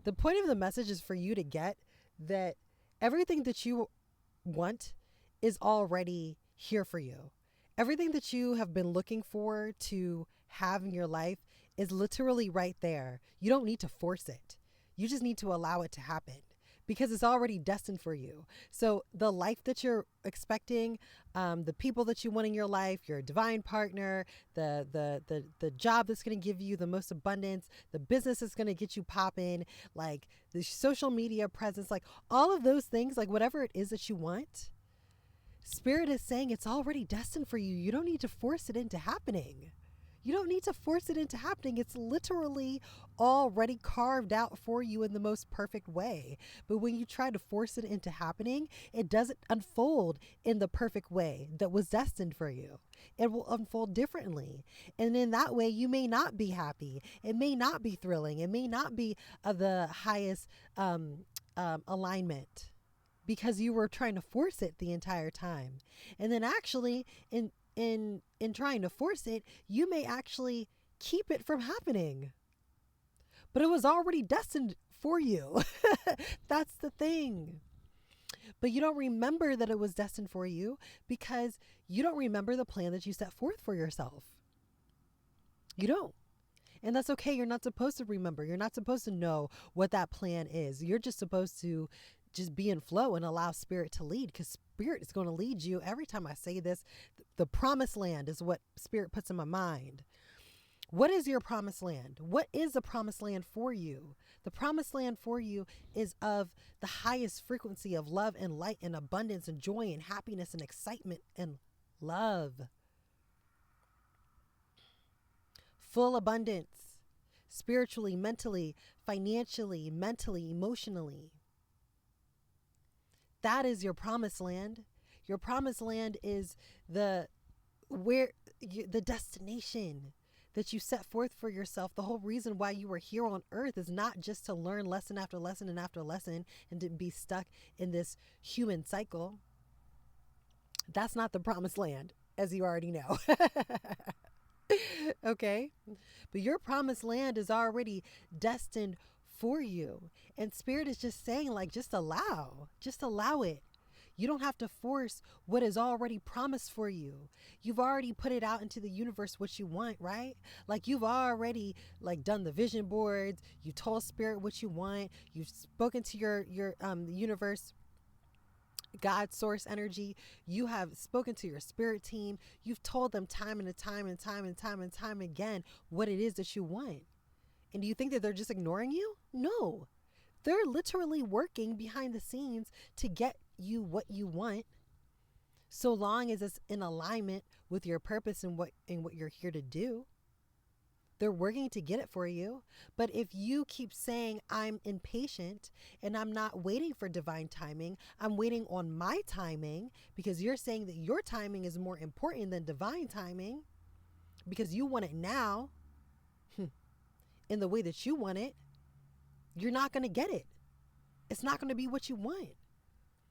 The point of the message is for you to get that everything that you want is already here for you. Everything that you have been looking for to have in your life is literally right there. You don't need to force it. You just need to allow it to happen because it's already destined for you. So the life that you're expecting, the people that you want in your life, your divine partner, the job that's going to give you the most abundance, the business that's going to get you popping, like the social media presence, like all of those things, like whatever it is that you want, Spirit is saying it's already destined for you. You don't need to force it into happening. You don't need to force it into happening. It's literally already carved out for you in the most perfect way. But when you try to force it into happening, it doesn't unfold in the perfect way that was destined for you. It will unfold differently. And in that way, you may not be happy. It may not be thrilling. It may not be the highest alignment because you were trying to force it the entire time. And then actually, in trying to force it, you may actually keep it from happening. But it was already destined for you. That's the thing. But you don't remember that it was destined for you because you don't remember the plan that you set forth for yourself. You don't. And that's okay. You're not supposed to remember. You're not supposed to know what that plan is. You're just supposed to just be in flow and allow Spirit to lead, because Spirit is going to lead you. Every time I say this, the promised land is what Spirit puts in my mind. What is your promised land? What is the promised land for you? The promised land for you is of the highest frequency of love and light and abundance and joy and happiness and excitement and love. Full abundance, spiritually, mentally, financially, mentally, emotionally. That is your promised land. Your promised land is the destination that you set forth for yourself. The whole reason why you were here on earth is not just to learn lesson after lesson and after lesson and to be stuck in this human cycle. That's not the promised land, as you already know. Okay? But your promised land is already destined for you. And Spirit is just saying, like, just allow it. You don't have to force what is already promised for you. You've already put it out into the universe what you want, right? Like, you've already done the vision boards. You told Spirit what you want. You've spoken to your universe, God, source energy. You have spoken to your spirit team. You've told them time and time and time and time and time again what it is that you want. And do you think that they're just ignoring you? No. They're literally working behind the scenes to get you what you want, so long as it's in alignment with your purpose and what you're here to do. They're working to get it for you. But if you keep saying, I'm impatient and I'm not waiting for divine timing, I'm waiting on my timing, because you're saying that your timing is more important than divine timing because you want it now, in the way that you want it, you're not going to get it. It's not going to be what you want.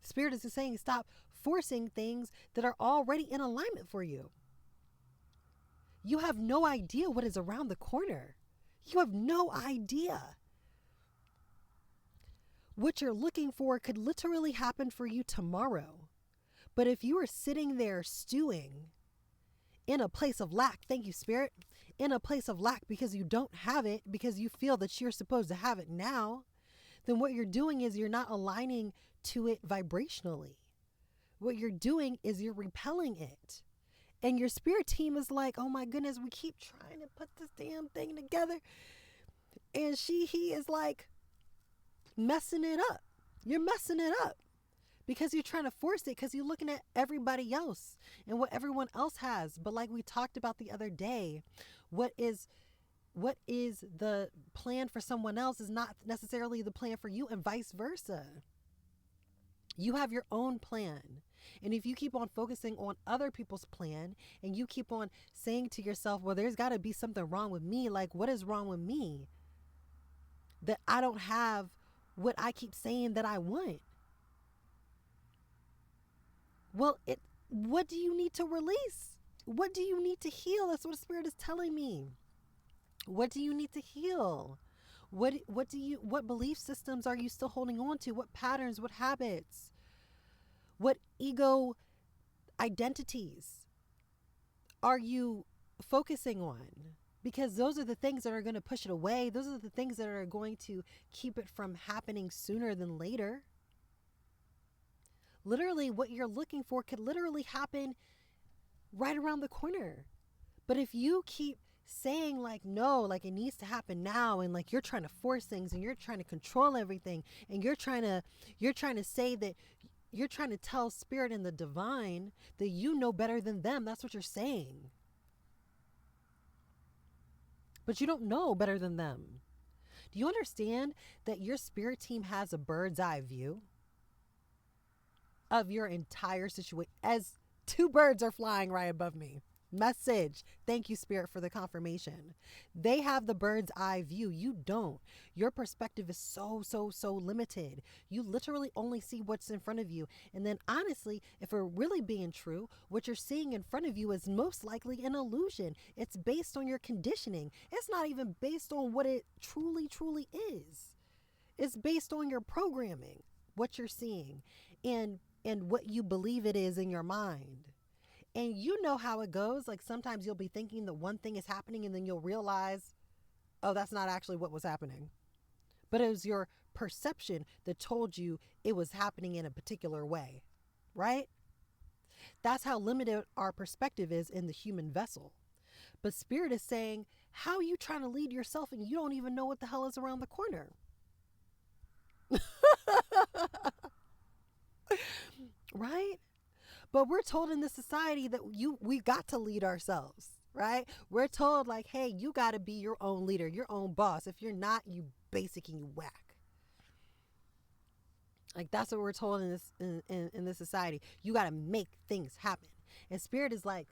Spirit is saying, stop forcing things that are already in alignment for you. You have no idea what is around the corner. You have no idea. What you're looking for could literally happen for you tomorrow. But if you are sitting there stewing in a place of lack, thank you, Spirit, in a place of lack because you don't have it, because you feel that you're supposed to have it now, then what you're doing is you're not aligning to it vibrationally. What you're doing is you're repelling it. And your spirit team is like, oh my goodness, we keep trying to put this damn thing together. And he is like messing it up. You're messing it up because you're trying to force it, because you're looking at everybody else and what everyone else has. But like we talked about the other day, what is the plan for someone else is not necessarily the plan for you, and vice versa. You have your own plan. And if you keep on focusing on other people's plan and you keep on saying to yourself, well, there's got to be something wrong with me. Like, what is wrong with me that I don't have what I keep saying that I want? Well, what do you need to release? What do you need to heal? That's what the Spirit is telling me. What do you need to heal? What belief systems are you still holding on to? What patterns, what habits, what ego identities are you focusing on? Because those are the things that are going to push it away. Those are the things that are going to keep it from happening sooner than later. Literally, what you're looking for could literally happen right around the corner. But if you keep saying like, no, like it needs to happen now, and like you're trying to force things and you're trying to control everything, and you're trying to say that you're trying to tell spirit and the divine that you know better than them. That's what you're saying. But you don't know better than them. Do you understand that your spirit team has a bird's eye view of your entire situation? As two birds are flying right above me. Message. Thank you, Spirit, for the confirmation. They have the bird's eye view. You don't. Your perspective is so limited. You literally only see what's in front of you. And then honestly, if we're really being true, what you're seeing in front of you is most likely an illusion. It's based on your conditioning. It's not even based on what it truly is. It's based on your programming, what you're seeing, and what you believe it is in your mind. And you know how it goes. Like sometimes you'll be thinking that one thing is happening and then you'll realize, oh, that's not actually what was happening. But it was your perception that told you it was happening in a particular way, right? That's how limited our perspective is in the human vessel. But Spirit is saying, how are you trying to lead yourself and you don't even know what the hell is around the corner? Right? But we're told in this society that we got to lead ourselves, right? We're told like, hey, you got to be your own leader, your own boss. If you're not, you basic and you whack. Like that's what we're told in this society. You got to make things happen. And Spirit is like,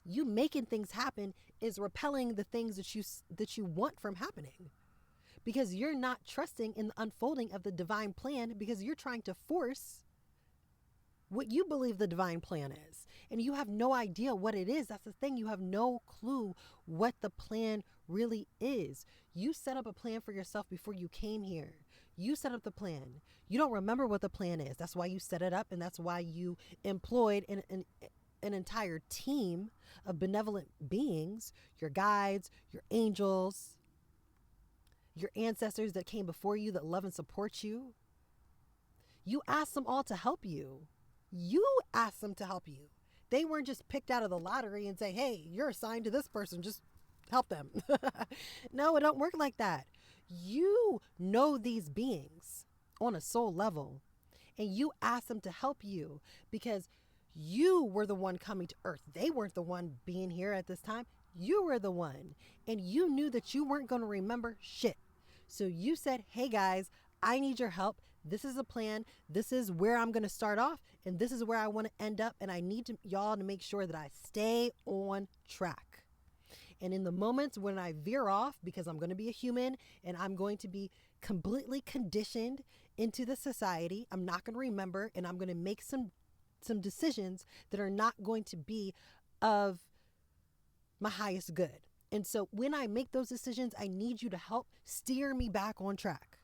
you making things happen is repelling the things that you want from happening. Because you're not trusting in the unfolding of the divine plan, because you're trying to force what you believe the divine plan is. And you have no idea what it is. That's the thing. You have no clue what the plan really is. You set up a plan for yourself before you came here. You set up the plan. You don't remember what the plan is. That's why you set it up. And that's why you employed an entire team of benevolent beings, your guides, your angels, your ancestors that came before you that love and support you. You asked them all to help you. You asked them to help you. They weren't just picked out of the lottery and say, hey, you're assigned to this person, just help them. No, it don't work like that. You know these beings on a soul level, and you asked them to help you because you were the one coming to earth. They weren't the one being here at this time. You were the one, and you knew that you weren't going to remember shit. So you said, hey guys, I need your help. This is a plan. This is where I'm going to start off, and this is where I want to end up. And I need y'all to make sure that I stay on track. And in the moments when I veer off, because I'm going to be a human and I'm going to be completely conditioned into the society, I'm not going to remember, and I'm going to make some decisions that are not going to be of my highest good. And so when I make those decisions, I need you to help steer me back on track.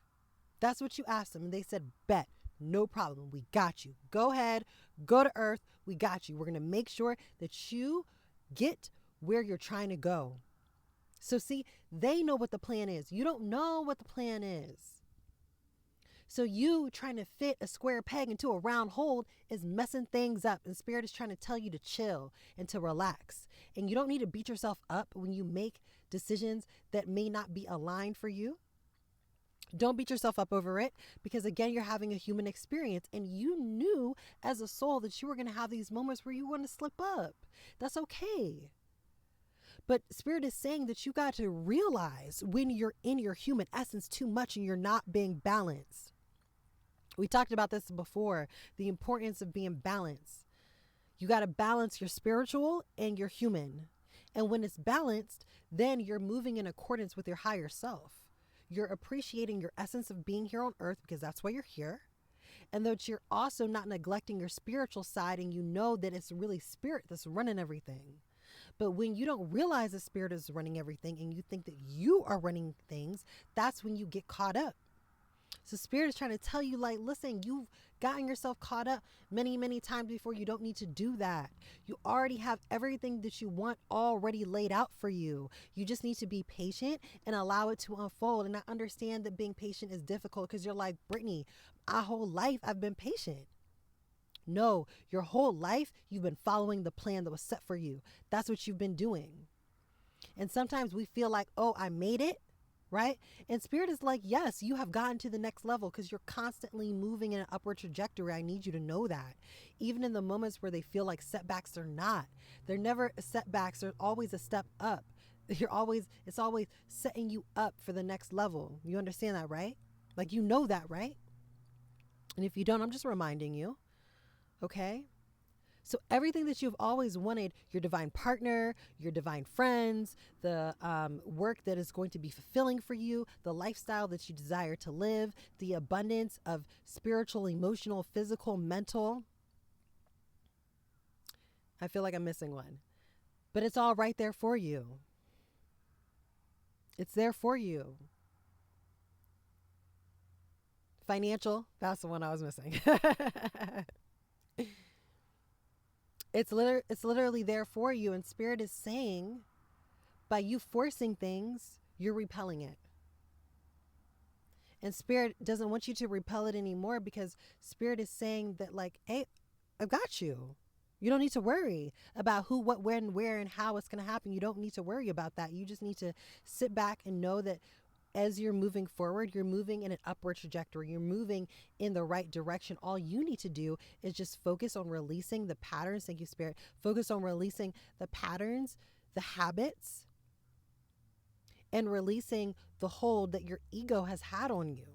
That's what you asked them. And they said, bet, no problem. We got you. Go ahead, go to earth. We got you. We're going to make sure that you get where you're trying to go. So see, they know what the plan is. You don't know what the plan is. So you trying to fit a square peg into a round hole is messing things up. And Spirit is trying to tell you to chill and to relax. And you don't need to beat yourself up when you make decisions that may not be aligned for you. Don't beat yourself up over it, because again, you're having a human experience, and you knew as a soul that you were going to have these moments where you want to slip up. That's okay. But Spirit is saying that you got to realize when you're in your human essence too much and you're not being balanced. We talked about this before, the importance of being balanced. You got to balance your spiritual and your human. And when it's balanced, then you're moving in accordance with your higher self. You're appreciating your essence of being here on earth, because that's why you're here. And that you're also not neglecting your spiritual side, and you know that it's really spirit that's running everything. But when you don't realize the spirit is running everything and you think that you are running things, that's when you get caught up. So spirit is trying to tell you, like, listen, you've gotten yourself caught up many, many times before. You don't need to do that. You already have everything that you want already laid out for you. You just need to be patient and allow it to unfold. And I understand that being patient is difficult because you're like, Brittany, my whole life I've been patient. No, your whole life you've been following the plan that was set for you. That's what you've been doing. And sometimes we feel like, oh, I made it. Right? And spirit is like, yes, you have gotten to the next level because you're constantly moving in an upward trajectory. I need you to know that. Even in the moments where they feel like setbacks, they're not. They're never setbacks. They're always a step up. It's always setting you up for the next level. You understand that, right? Like, you know that, right? And if you don't, I'm just reminding you. Okay? So everything that you've always wanted, your divine partner, your divine friends, the work that is going to be fulfilling for you, the lifestyle that you desire to live, the abundance of spiritual, emotional, physical, mental. I feel like I'm missing one. But it's all right there for you. It's there for you. Financial, that's the one I was missing. It's literally there for you. And spirit is saying, by you forcing things, you're repelling it. And spirit doesn't want you to repel it anymore because spirit is saying that, like, hey, I've got you. You don't need to worry about who, what, when, where, and how it's going to happen. You don't need to worry about that. You just need to sit back and know that as you're moving forward, you're moving in an upward trajectory. You're moving in the right direction. All you need to do is just focus on releasing the patterns. Thank you, Spirit. Focus on releasing the patterns, the habits, and releasing the hold that your ego has had on you.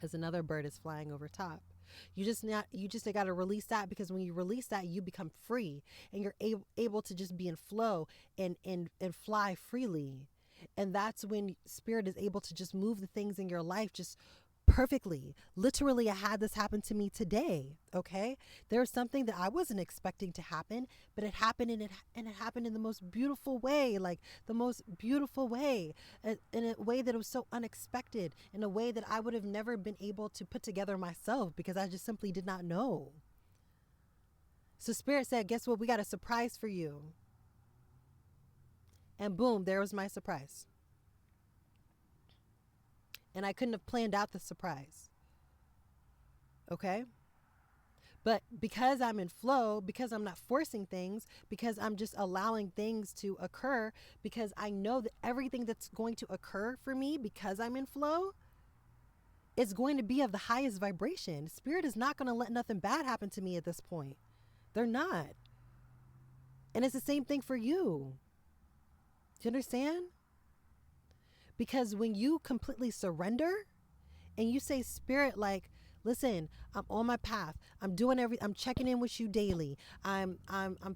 As another bird is flying over top. You just got to release that, because when you release that, you become free and you're able to just be in flow and fly freely. And that's when spirit is able to just move the things in your life just perfectly. Literally, I had this happen to me today. Okay. There's something that I wasn't expecting to happen, but it happened, and it happened in the most beautiful way, like the most beautiful way, in a way that was so unexpected, in a way that I would have never been able to put together myself because I just simply did not know. So spirit said, guess what? We got a surprise for you. And boom, there was my surprise. And I couldn't have planned out the surprise. Okay? But because I'm in flow, because I'm not forcing things, because I'm just allowing things to occur, because I know that everything that's going to occur for me, because I'm in flow, it's going to be of the highest vibration. Spirit is not going to let nothing bad happen to me at this point. They're not. And it's the same thing for you. Do you understand? Because when you completely surrender and you say, Spirit, like, listen, I'm on my path. I'm checking in with you daily. I'm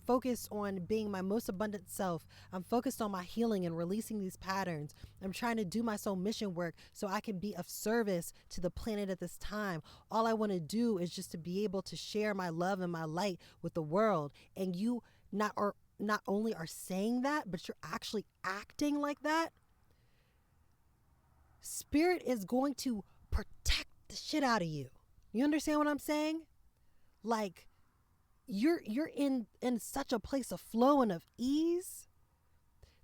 focused on being my most abundant self. I'm focused on my healing and releasing these patterns. I'm trying to do my soul mission work so I can be of service to the planet at this time. All I want to do is just to be able to share my love and my light with the world. And you not only are saying that, but you're actually acting like that. Spirit is going to protect the shit out of you. You understand what I'm saying? Like, you're in such a place of flow and of ease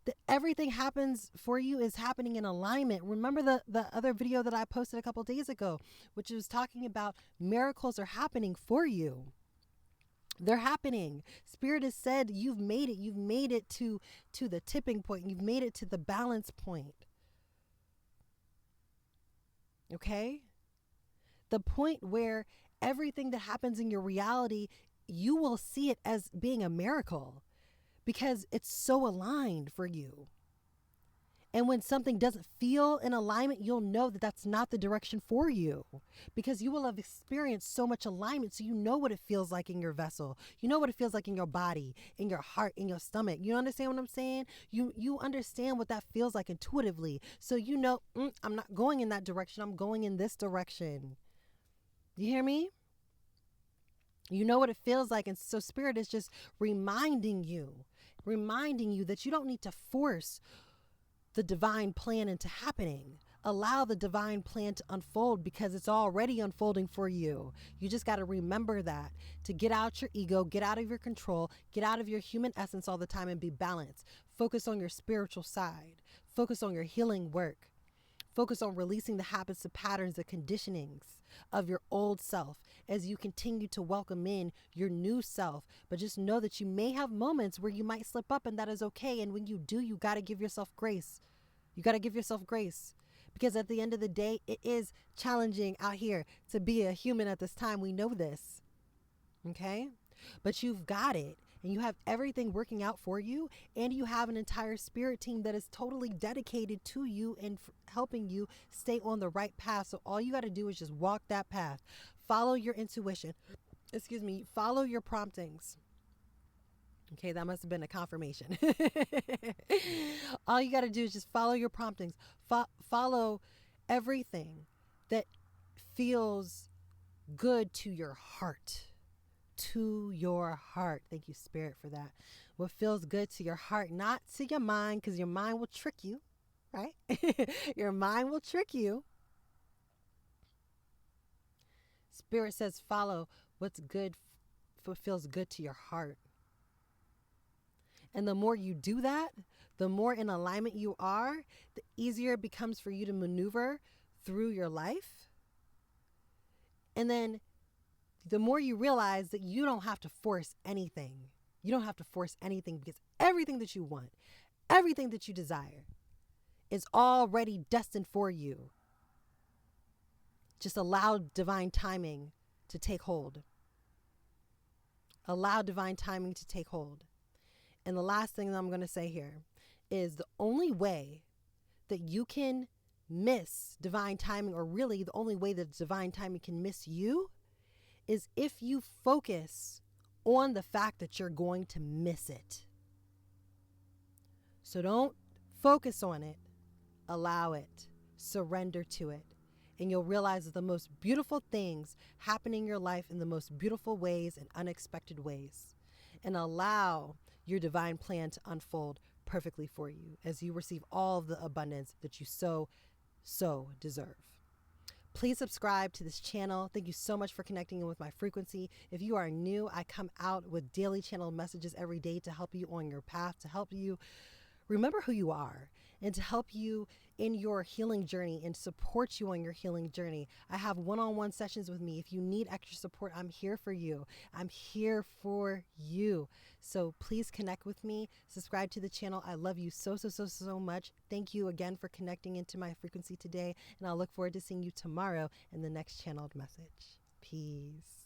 that everything happens for you is happening in alignment. Remember the other video that I posted a couple days ago, which was talking about miracles are happening for you. They're happening. Spirit has said you've made it. You've made it to the tipping point. You've made it to the balance point. Okay? The point where everything that happens in your reality, you will see it as being a miracle because it's so aligned for you. And when something doesn't feel in alignment, you'll know that that's not the direction for you because you will have experienced so much alignment. So you know what it feels like in your vessel. You know what it feels like in your body, in your heart, in your stomach. You understand what I'm saying? You understand what that feels like intuitively. So you know, I'm not going in that direction. I'm going in this direction. You hear me? You know what it feels like. And so spirit is just reminding you reminding you that you don't need to force the divine plan into happening. Allow the divine plan to unfold because it's already unfolding for you. You just got to remember that, to get out your ego, get out of your control, get out of your human essence all the time and be balanced. Focus on your spiritual side. Focus on your healing work. Focus on releasing the habits, the patterns, the conditionings of your old self as you continue to welcome in your new self. But just know that you may have moments where you might slip up, and that is okay. And when you do, you got to give yourself grace. You got to give yourself grace. Because at the end of the day, it is challenging out here to be a human at this time. We know this. Okay? But you've got it. And you have everything working out for you. And you have an entire spirit team that is totally dedicated to you and helping you stay on the right path. So all you got to do is just walk that path. Follow your intuition. Follow your promptings. Okay, that must have been a confirmation. All you got to do is just follow your promptings. Follow everything that feels good to your heart. To your heart. Thank you, Spirit, for that. What feels good to your heart, not to your mind, because your mind will trick you, right? Your mind will trick you. Spirit says follow what's good, what feels good to your heart. And the more you do that, the more in alignment you are, the easier it becomes for you to maneuver through your life. And then the more you realize that you don't have to force anything. You don't have to force anything because everything that you want, everything that you desire is already destined for you. Just allow divine timing to take hold. Allow divine timing to take hold. And the last thing that I'm going to say here is the only way that you can miss divine timing, or really the only way that divine timing can miss you, is if you focus on the fact that you're going to miss it. So don't focus on it. Allow it. Surrender to it. And you'll realize that the most beautiful things happen in your life in the most beautiful ways and unexpected ways. And allow your divine plan to unfold perfectly for you as you receive all of the abundance that you so deserve. Please subscribe to this channel. Thank you so much for connecting in with my frequency. If you are new, I come out with daily channel messages every day to help you on your path, to help you remember who you are, and to help you in your healing journey and support you on your healing journey. I have one-on-one sessions with me. If you need extra support, I'm here for you. I'm here for you. So please connect with me. Subscribe to the channel. I love you so much. Thank you again for connecting into my frequency today. And I'll look forward to seeing you tomorrow in the next channeled message. Peace.